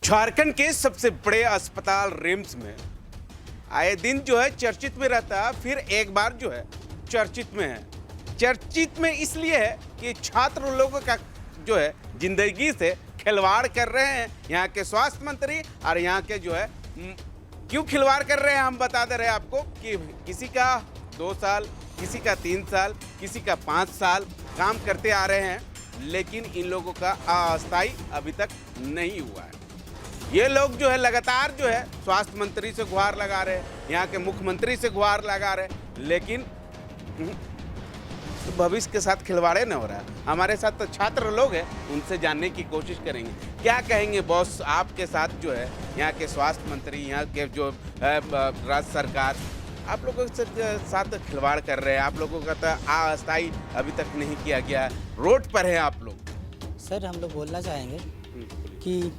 झारखंड के सबसे बड़े अस्पताल रिम्स में आए दिन जो है चर्चित में रहता है, फिर एक बार जो है चर्चित में है। चर्चित में इसलिए है कि छात्र लोगों का जो है जिंदगी से खिलवाड़ कर रहे हैं यहाँ के स्वास्थ्य मंत्री। और यहाँ के जो है क्यों खिलवाड़ कर रहे हैं हम बता दे रहे हैं आपको कि किसी का 2 साल, किसी का 3 साल, किसी का 5 साल काम करते आ रहे हैं, लेकिन इन लोगों का अस्थायी अभी तक नहीं हुआ है। ये लोग जो है लगातार जो है स्वास्थ्य मंत्री से गुहार लगा रहे हैं, यहाँ के मुख्यमंत्री से गुहार लगा रहे हैं, लेकिन तो भविष्य के साथ खिलवाड़े न हो रहा है। हमारे साथ तो छात्र लोग हैं, उनसे जानने की कोशिश करेंगे। क्या कहेंगे बॉस, आपके साथ जो है यहाँ के स्वास्थ्य मंत्री, यहाँ के जो राज्य सरकार आप लोगों के साथ खिलवाड़ कर रहे हैं। आप लोगों का तो अस्थायी अभी तक नहीं किया गया, रोड पर है आप लोग। सर हम लोग बोलना चाहेंगे कि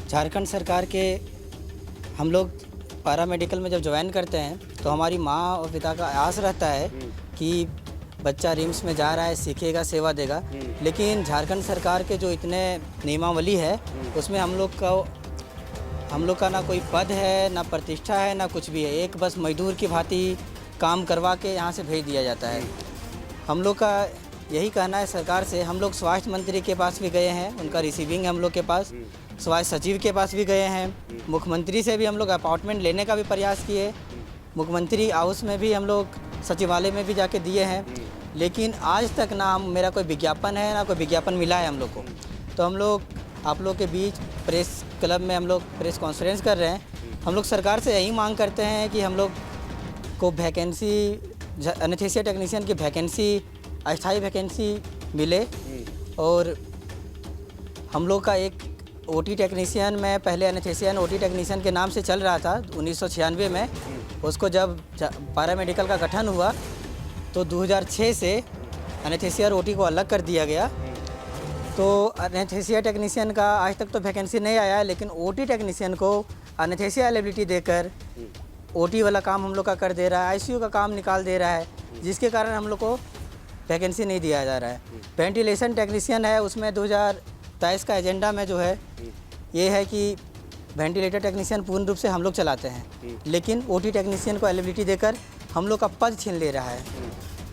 झारखंड सरकार के हम लोग पैरा मेडिकल में जब ज्वाइन करते हैं तो हमारी माँ और पिता का आस रहता है कि बच्चा रिम्स में जा रहा है, सीखेगा, सेवा देगा। लेकिन झारखंड सरकार के जो इतने नियमावली है उसमें हम लोग का ना कोई पद है, ना प्रतिष्ठा है, ना कुछ भी है। एक बस मजदूर की भांति काम करवा के यहाँ से भेज दिया जाता है। हम लोग का यही कहना है सरकार से। हम लोग स्वास्थ्य मंत्री के पास भी गए हैं, उनका रिसीविंग है हम लोग के पास। स्वास्थ्य सचिव के पास भी गए हैं। मुख्यमंत्री से भी हम लोग अपॉइंटमेंट लेने का भी प्रयास किए। मुख्यमंत्री हाउस में भी हम लोग सचिवालय में भी जाके दिए हैं, लेकिन आज तक ना मेरा कोई विज्ञापन है, ना कोई विज्ञापन मिला है हम लोग को। तो हम लोग आप लोग के बीच प्रेस क्लब में हम लोग प्रेस कॉन्फ्रेंस कर रहे हैं। हम लोग सरकार से यही मांग करते हैं कि हम लोग को वैकेंसी, एनेस्थीसिया टेक्नीशियन की वैकेंसी, अस्थायी वैकेंसी मिले। और हम लोग का एक ओटी टेक्नीशियन में पहले एनेस्थीसियन ओटी टेक्नीशियन के नाम से चल रहा था 1996 में। उसको जब पैरा मेडिकल का गठन हुआ तो 2006 से एनेस्थीसिया और ओटी को अलग कर दिया गया। तो एनेस्थीसिया टेक्नीशियन का आज तक तो वैकेंसी नहीं आया है, लेकिन ओटी टेक्नीशियन को एनेस्थीसिया एलिजिबिलिटी देकर ओटी वाला काम हम लोग का कर दे रहा है, आईसीयू का काम निकाल दे रहा है, जिसके कारण हम लोग को वैकेंसी नहीं दिया जा रहा है। वेंटिलेशन टेक्नीशियन है, उसमें 2023 का एजेंडा में जो है ये है कि वेंटिलेटर टेक्नीशियन पूर्ण रूप से हम लोग चलाते हैं, लेकिन ओटी टेक्नीशियन को एलिजिबिलिटी देकर हम लोग का पद छीन ले रहा है।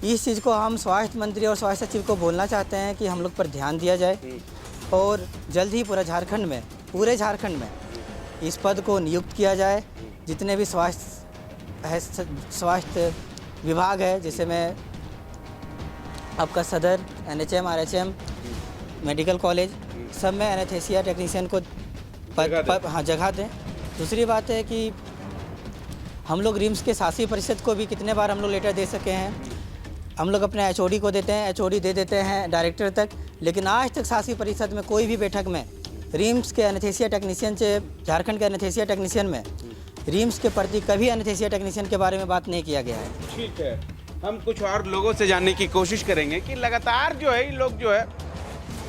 इस चीज़ को हम स्वास्थ्य मंत्री और स्वास्थ्य सचिव को बोलना चाहते हैं कि हम लोग पर ध्यान दिया जाए और जल्द ही पूरे झारखंड में इस पद को नियुक्त किया जाए। जितने भी स्वास्थ्य विभाग है, जैसे में आपका सदर, NHM, RHM, मेडिकल कॉलेज, सब में एनेस्थीसिया टेक्नीशियन को जगह दें। दूसरी बात है कि हम लोग रिम्स के शासी परिषद को भी कितने बार हम लोग लेटर दे सके हैं। हम लोग अपने HOD को देते हैं, HOD दे देते हैं डायरेक्टर तक, लेकिन आज तक शासी परिषद में कोई भी बैठक में रिम्स के एनेस्थीसिया टेक्नीशियन से, झारखंड के एनेस्थीसिया टेक्नीशियन में रिम्स के प्रति कभी एनेस्थीसिया टेक्नीशियन के बारे में बात नहीं किया गया है। ठीक है, हम कुछ और लोगों से जानने की कोशिश करेंगे कि लगातार जो है ये लोग जो है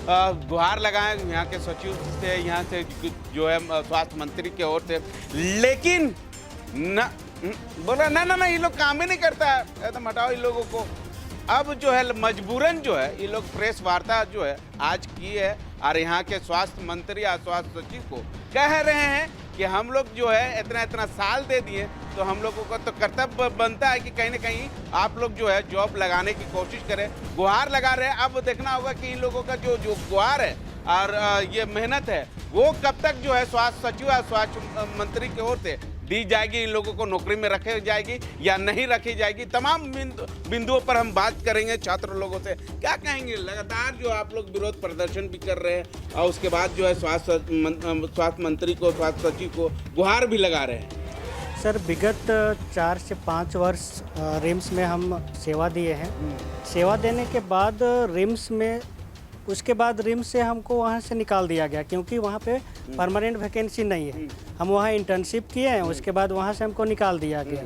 गुहार लगाएं यहाँ के सचिव से, यहाँ से जो है स्वास्थ्य मंत्री की ओर से, लेकिन ना बोला ना ये लोग काम ही नहीं करता है, एकदम हटाओ इन लोगों को। अब जो है मजबूरन जो है ये लोग प्रेस वार्ता जो है आज की है और यहाँ के स्वास्थ्य मंत्री या स्वास्थ्य सचिव को कह रहे हैं कि हम लोग जो है इतना साल दे दिए, तो हम लोगों का तो कर्तव्य बनता है कि कहीं ना कहीं आप लोग जो है जॉब लगाने की कोशिश करें। गुहार लगा रहे हैं, अब देखना होगा कि इन लोगों का जो गुहार है और ये मेहनत है वो कब तक जो है स्वास्थ्य सचिव या स्वास्थ्य मंत्री की ओर से दी जाएगी, इन लोगों को नौकरी में रखी जाएगी या नहीं रखी जाएगी। तमाम बिंदुओं पर हम बात करेंगे छात्र लोगों से। क्या कहेंगे, लगातार जो आप लोग विरोध प्रदर्शन भी कर रहे हैं और उसके बाद जो है स्वास्थ्य मंत्री को, स्वास्थ्य सचिव को गुहार भी लगा रहे हैं। सर विगत 4 से 5 वर्ष रिम्स में हम सेवा दिए हैं। सेवा देने के बाद उसके बाद रिम्स से हमको वहाँ से निकाल दिया गया, क्योंकि वहाँ पे परमानेंट वैकेंसी नहीं है। हम वहाँ इंटर्नशिप किए हैं, उसके बाद वहाँ से हमको निकाल दिया गया।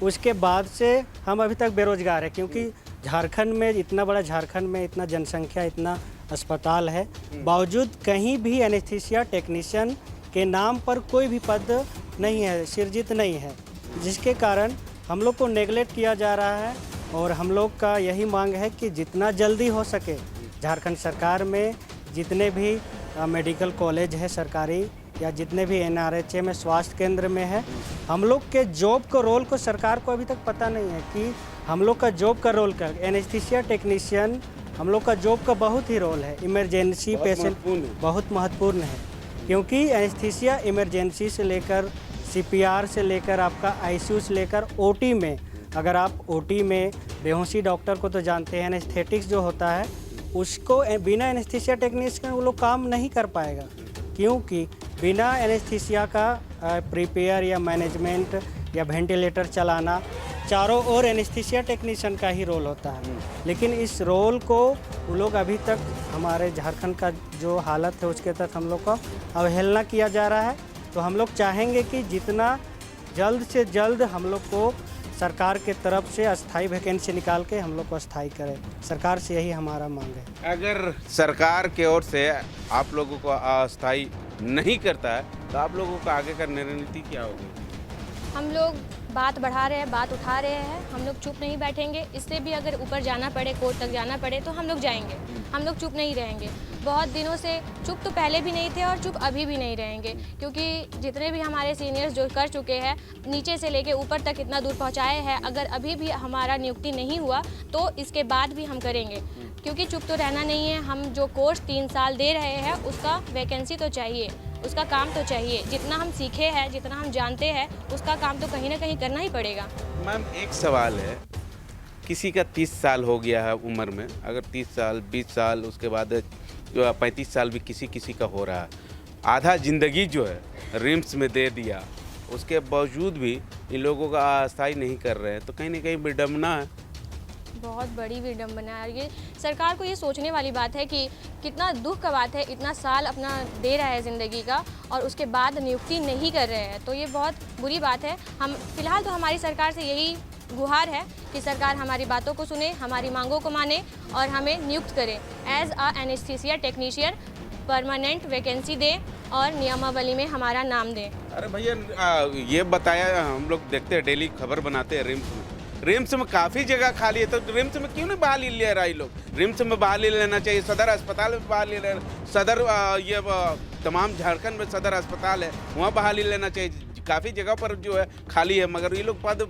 उसके बाद से हम अभी तक बेरोजगार हैं, क्योंकि झारखंड में, इतना बड़ा झारखंड में इतना जनसंख्या, इतना अस्पताल है, बावजूद कहीं भी एनेस्थीसिया टेक्नीशियन के नाम पर कोई भी पद नहीं है, सृजित नहीं है, जिसके कारण हम लोग को नेगलेक्ट किया जा रहा है। और हम लोग का यही मांग है कि जितना जल्दी हो सके झारखंड सरकार में जितने भी मेडिकल कॉलेज है सरकारी, या जितने भी NRHA में स्वास्थ्य केंद्र में है, हम लोग के जॉब को रोल को सरकार को अभी तक पता नहीं है कि हम लोग का जॉब का रोल क्या। एनेस्थीसिया टेक्नीशियन हम लोग का जॉब का बहुत ही रोल है। इमरजेंसी पेशेंट बहुत महत्वपूर्ण है, क्योंकि एनेस्थीसिया इमरजेंसी से लेकर CPR से लेकर आपका ICU से लेकर OT में, अगर आप OT में बेहोशी डॉक्टर को तो जानते हैं, एनेस्थेटिक्स जो होता है उसको बिना एनेस्थीसिया टेक्नीशियन वो लोग काम नहीं कर पाएगा, क्योंकि बिना एनेस्थीसिया का प्रिपेयर या मैनेजमेंट या वेंटिलेटर चलाना चारों ओर एनेस्थीसिया टेक्नीशियन का ही रोल होता है। लेकिन इस रोल को वो लोग अभी तक, हमारे झारखंड का जो हालत है उसके तहत हम लोग को अवहेलना किया जा रहा है। तो हम लोग चाहेंगे कि जितना जल्द से जल्द हम लोग को सरकार के तरफ से अस्थाई वैकेंसी निकाल के हम लोग को अस्थाई करें। सरकार से यही हमारा मांग है। अगर सरकार के ओर से आप लोगों को अस्थाई नहीं करता है तो आप लोगों का आगे का रणनीति क्या होगी? हम लोग बात बढ़ा रहे हैं, बात उठा रहे हैं, हम लोग चुप नहीं बैठेंगे। इससे भी अगर ऊपर जाना पड़े, कोर्ट तक जाना पड़े तो हम लोग जाएंगे, हम लोग चुप नहीं रहेंगे। बहुत दिनों से चुप तो पहले भी नहीं थे और चुप अभी भी नहीं रहेंगे, क्योंकि जितने भी हमारे सीनियर्स जो कर चुके हैं, नीचे से लेके ऊपर तक इतना दूर पहुंचाए हैं, अगर अभी भी हमारा नियुक्ति नहीं हुआ तो इसके बाद भी हम करेंगे, क्योंकि चुप तो रहना नहीं है। हम जो कोर्स 3 साल दे रहे हैं उसका वैकेंसी तो चाहिए, उसका काम तो चाहिए। जितना हम सीखे हैं, जितना हम जानते हैं, उसका काम तो कहीं ना कहीं करना ही पड़ेगा। मैम एक सवाल है, किसी का 30 साल हो गया है उम्र में, अगर 30 साल 20 साल उसके बाद जो 35 साल भी किसी का हो रहा है, आधा ज़िंदगी जो है रिम्स में दे दिया, उसके बावजूद भी इन लोगों का अस्थाई नहीं कर रहे हैं, तो कहीं ना कहीं विडम्बना है। बहुत बड़ी विडम्बना है ये। सरकार को ये सोचने वाली बात है कि कितना दुख का बात है, इतना साल अपना दे रहा है ज़िंदगी का और उसके बाद नियुक्ति नहीं कर रहे हैं, तो ये बहुत बुरी बात है। हम फिलहाल तो हमारी सरकार से यही गुहार है कि सरकार हमारी बातों को सुने, हमारी मांगों को माने और हमें नियुक्त करे as a anaesthesia technician, permanent vacancy दे और नियमावली में हमारा नाम दें। अरे भैया ये बताया, हम लोग देखते हैं डेली खबर बनाते हैं रिम्स में काफ़ी जगह खाली है, तो रिम्स में क्यों नहीं बहाली ले रहा है लोग? रिम्स में बहाली लेना चाहिए, सदर अस्पताल में बहाली लेना, सदर ये तमाम झारखंड में सदर अस्पताल है, वहाँ बहाली लेना चाहिए। काफ़ी जगह पर जो है खाली है, मगर ये लोग पद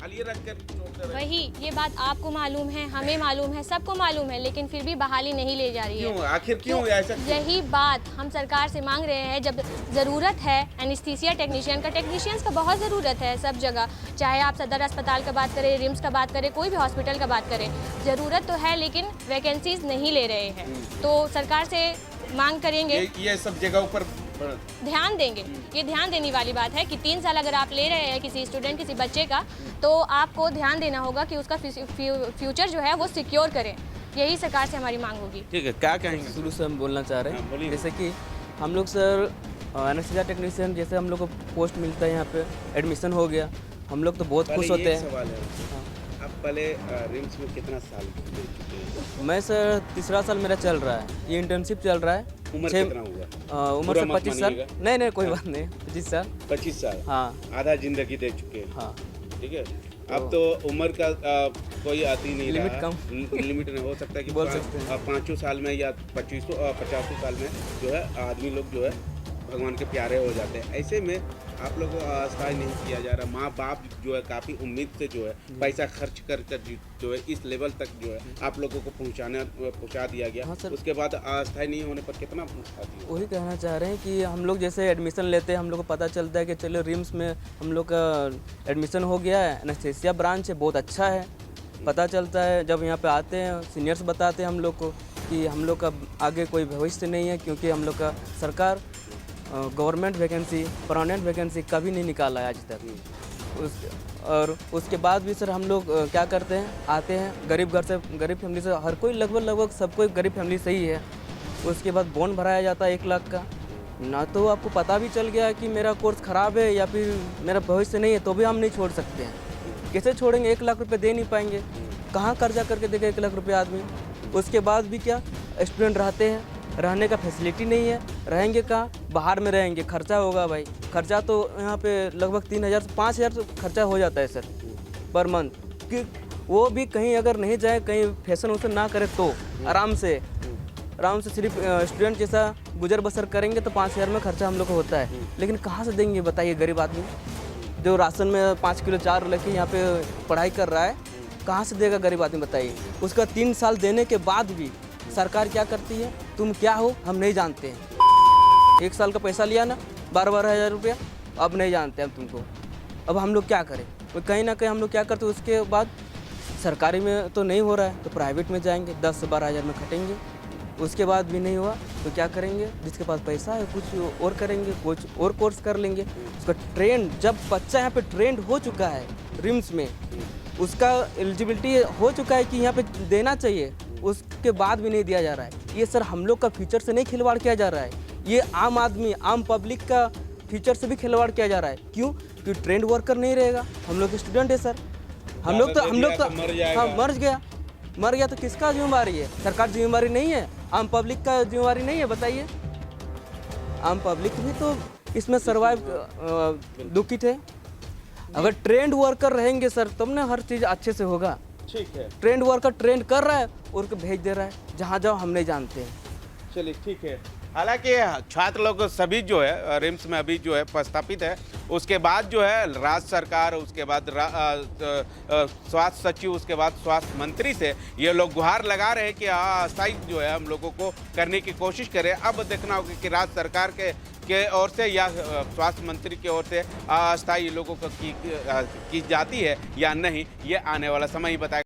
खाली रख कर छोड़ते रहे। वही, ये बात आपको मालूम है, हमें मालूम है, सबको मालूम है, लेकिन फिर भी बहाली नहीं ले जा रही है। क्यों? आखिर क्यों ऐसा? यही बात हम सरकार से मांग रहे हैं। जब ज़रूरत है एनेस्थीसिया टेक्नीशियन का, टेक्नीशियंस का बहुत ज़रूरत है सब जगह, चाहे आप सदर अस्पताल का बात करें, रिम्स का बात करें, कोई भी हॉस्पिटल का बात करें, ज़रूरत तो है, लेकिन वैकेंसीज नहीं ले रहे हैं। तो सरकार से मांग करेंगे, ये सब जगहों पर ध्यान देंगे। ये ध्यान देने वाली बात है कि 3 साल अगर आप ले रहे हैं किसी स्टूडेंट, किसी बच्चे का, तो आपको ध्यान देना होगा कि उसका फ्यूचर जो है वो सिक्योर करें। यही सरकार से हमारी मांग होगी। ठीक है, क्या कहेंगे? शुरू से हम बोलना चाह रहे बोलिए। हैं, जैसे कि हम लोग सर एनेस्थीसिया टेक्नीशियन, जैसे हम लोग को पोस्ट मिलता है, यहाँ पे एडमिशन हो गया, हम लोग तो बहुत खुश होते हैं। सवाल है, आप पहले रिम्स में कितना साल दे चुके हैं? मैं सर 3रा साल मेरा चल रहा है, ये इंटर्नशिप चल रहा है। उम्र कितना हुआ? उम्र से 25 साल। नहीं कोई बात नहीं, 25 साल। 25 साल, हाँ। आधा जिंदगी दे चुके हैं। हाँ, ठीक है। अब तो उम्र का कोई आती नहीं लिमिट रहा, कम। लिमिट नहीं हो सकता कि बोल सकते हैं। 5 साल में या 50 साल में जो है आदमी लोग जो है भगवान के प्यारे हो जाते हैं। ऐसे में आप लोगों को अस्थाई नहीं किया जा रहा। माँ बाप जो है काफ़ी उम्मीद से जो है पैसा खर्च कर जो है इस लेवल तक जो है आप लोगों को पहुँचा दिया गया। हाँ सर। उसके बाद अस्थाई नहीं होने पर कितना पहुँचा दिया? वही कहना चाह रहे हैं कि हम लोग जैसे एडमिशन लेते हैं, हम लोग को पता चलता है कि चलो रिम्स में हम लोग का एडमिशन हो गया है, एनेस्थीसिया ब्रांच है, बहुत अच्छा है, पता चलता है। जब यहाँ पे आते हैं, सीनियर्स बताते हैं हम लोग को कि हम लोग का आगे कोई भविष्य नहीं है, क्योंकि हम लोग का सरकार गवर्नमेंट वैकेंसी, परमानेंट वैकेंसी कभी नहीं निकाला है आज तक। और उसके बाद भी सर हम लोग क्या करते हैं, आते हैं गरीब घर से, गरीब फैमिली से, हर कोई लगभग सब कोई गरीब फैमिली से ही है। उसके बाद बॉन्ड भराया जाता है 1 लाख का, ना तो आपको पता भी चल गया कि मेरा कोर्स ख़राब है या फिर मेरा भविष्य नहीं है, तो भी हम नहीं छोड़ सकते हैं। कैसे छोड़ेंगे? 1 लाख रुपये दे नहीं पाएंगे, कहाँ कर्जा करके देगा 1 लाख रुपये आदमी? उसके बाद भी क्या, स्टूडेंट रहते हैं, रहने का फैसिलिटी नहीं है, रहेंगे कहाँ? बाहर में रहेंगे, खर्चा होगा भाई। खर्चा तो यहाँ पे लगभग 3000 से 5000 खर्चा हो जाता है सर पर मंथ, कि वो भी कहीं अगर नहीं जाए, कहीं फैशन वैसन ना करे तो आराम से आराम से सिर्फ स्टूडेंट जैसा गुजर बसर करेंगे तो 5,000 में खर्चा हम लोग को होता है। लेकिन कहाँ से देंगे बताइए गरीब आदमी जो राशन में 5 किलो 4 लेके यहाँ पे पढ़ाई कर रहा है, कहाँ से देगा गरीब आदमी बताइए। उसका 3 साल देने के बाद भी सरकार क्या करती है, तुम क्या हो हम नहीं जानते हैं। 1 साल का पैसा लिया ना 12-12 हज़ार रुपया, अब नहीं जानते हम तुमको। अब हम लोग क्या करें, तो कहीं ना कहीं हम लोग क्या करते हैं, उसके बाद सरकारी में तो नहीं हो रहा है तो प्राइवेट में जाएंगे, 10 से 12 हज़ार में खटेंगे। उसके बाद भी नहीं हुआ तो क्या करेंगे, जिसके पास पैसा है कुछ और करेंगे, कुछ और कोर्स कर लेंगे। उसका ट्रेंड, जब बच्चा यहाँ पे ट्रेंड हो चुका है रिम्स में, उसका एलिजिबिलिटी हो चुका है कि यहाँ पे देना चाहिए, उसके बाद भी नहीं दिया जा रहा है। ये सर हम लोग का फ्यूचर से नहीं खिलवाड़ किया जा रहा है, ये आम आदमी आम पब्लिक का फ्यूचर से भी खिलवाड़ किया जा रहा है। क्यों? क्योंकि ट्रेंड वर्कर नहीं रहेगा। हम लोग स्टूडेंट है सर, हम लोग तो हाँ मर गया तो किसका जिम्मेवारी है? सरकार जिम्मेवारी नहीं है, आम पब्लिक का जिम्मेवारी नहीं है बताइए। आम पब्लिक भी तो इसमें सर्वाइव दुखित है। अगर ट्रेंड वर्कर रहेंगे सर तब ना हर चीज़ अच्छे से होगा। ठीक है, ट्रेंड वर्कर ट्रेंड कर रहा है और को भेज दे रहा है जहाँ जाओ हम नहीं जानते हैं। चलिए ठीक है। हालांकि छात्र लोग सभी जो है रिम्स में अभी जो है प्रस्थापित है, उसके बाद जो है राज्य सरकार, उसके बाद स्वास्थ्य सचिव, उसके बाद स्वास्थ्य मंत्री से ये लोग गुहार लगा रहे हैं कि अस्थायी जो है हम लोगों को करने की कोशिश करें। अब देखना होगा कि राज्य सरकार के ओर से या स्वास्थ्य मंत्री की ओर से अस्थायी लोगों को की जाती है या नहीं, ये आने वाला समय ही बताएगा।